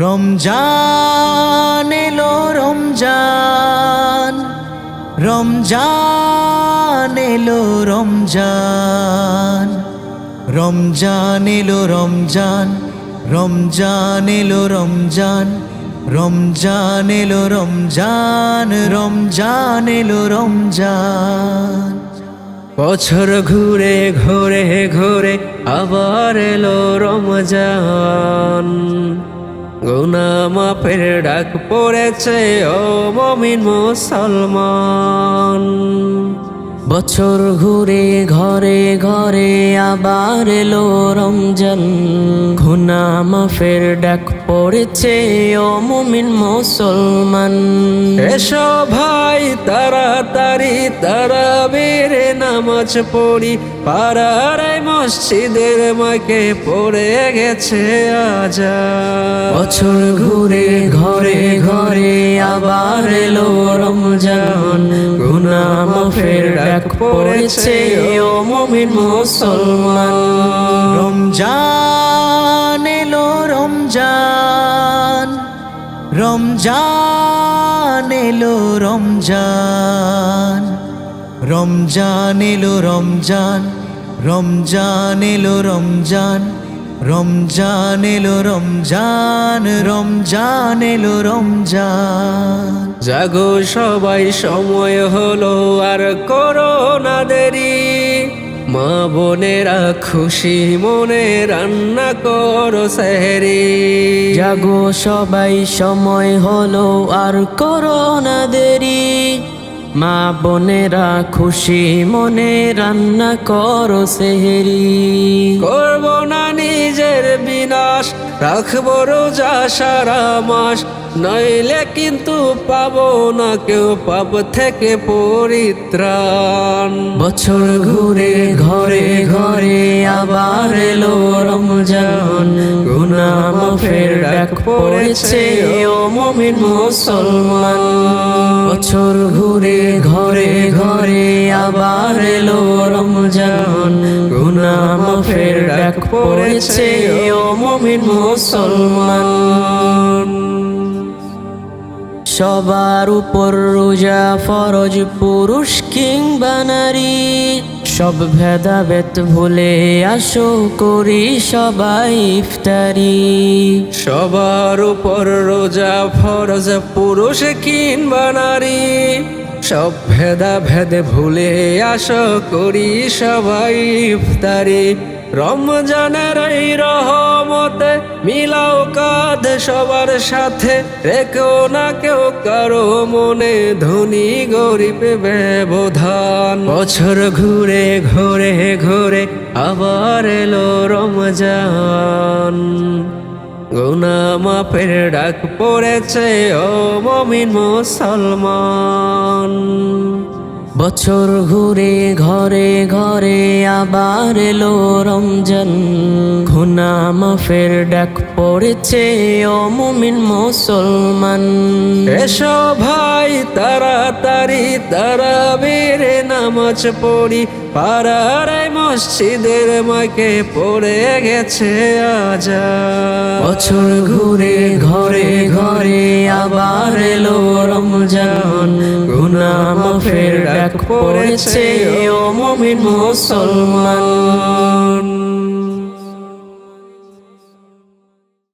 রমজান এলো রমজান, রমজান এলো রমজান, রমজান এলো রমজান, রমজান এলো রমজান, রমজান এলো রমজান, রমজান এলো রমজান। বছর ঘুরে ঘুরে ঘুরে আবার এলো রমজান, গুনাহ মাফের ডাক পড়েছে ও মুমিন মুসলমান। বছর ঘুরে ঘরে ঘরে আবার এলো রমজান, গুনাহ মাফের ডাক পড়েছে ও মুমিন মুসলমান। এসো ভাই তাড়াতাড়ি তারাবির নামাজ পড়ি, পাড়ার মসজিদের মাকে পড়ে গেছে আজান। বছর ঘুরে ঘরে ঘরে আবার এলো রমজান, গুনাহ মাফের ডাক পড়েছে ও মুমিন মুসলমান। রমজান এলো রমজান, রমজান এলো রমজান, রমজান এলো রমজান, রমজান এলো রমজান, রমজান এলো রমজান, রমজান এলো রমজান। জাগো সবাই সময় হলো আর করো না দেরি, মা বোনেরা খুশি মনে রান্না করো সেহরি। জাগো সবাই সময় হলো আর করো না দেরি, মা বোনেরা খুশি মনে রান্না করো সেহরি। করব না নিজের বিনাশ, রাখবো রোজা সারা মাস, নইলে কিন্তু পাবো না কেউ পাপ থেকে পরিত্রাণ। বছর ঘুরে ঘরে ঘরে আবার এলো রমজান, গুনাহ মাফের ডাক পড়েছে ও মুমিন মুসলমান। বছর ঘুরে ঘরে ঘরে আবার এলো রমজান, গুনাহ মাফের ডাক পড়েছে ও মুমিন মুসলমান। সবার উপর রোজা ফরজ, পুরুষ কিংবা নারী, সব ভেদাভেদ ভুলে আসো করি সবাই ইফতারি। সবার উপর রোজা ফরজ, পুরুষ কিংবা নারী, সব ভেদাভেদ ভুলে আসো করি সবাই ইফতারি। রমজানের এই রহমতে মিলাও কাঁধ সবার সাথে, রেখো না কেউ কারো মনে ধনী গরিব ব্যবধান। বছর ঘুরে ঘুরে ঘুরে আবার এলো রমজান, গুনাহ মাফের ডাক পড়েছে ও মুমিন মুসলমান। বছর ঘুরে ঘরে ঘরে আবার এলো রমজান, গুনাহ মাফের ডাক পড়েছে ও মুমিন মুসলমান। এসো ভাই তাড়াতাড়ি তারাবির নামাজ পড়ি, পাড়ার মসজিদের মাকে পড়ে গেছে আজান। বছর ঘুরে ঘরে ঘরে আবার এলো রমজান, গুনাহ মাফের ডাক পড়েছে ও মুমিন মুসলমান।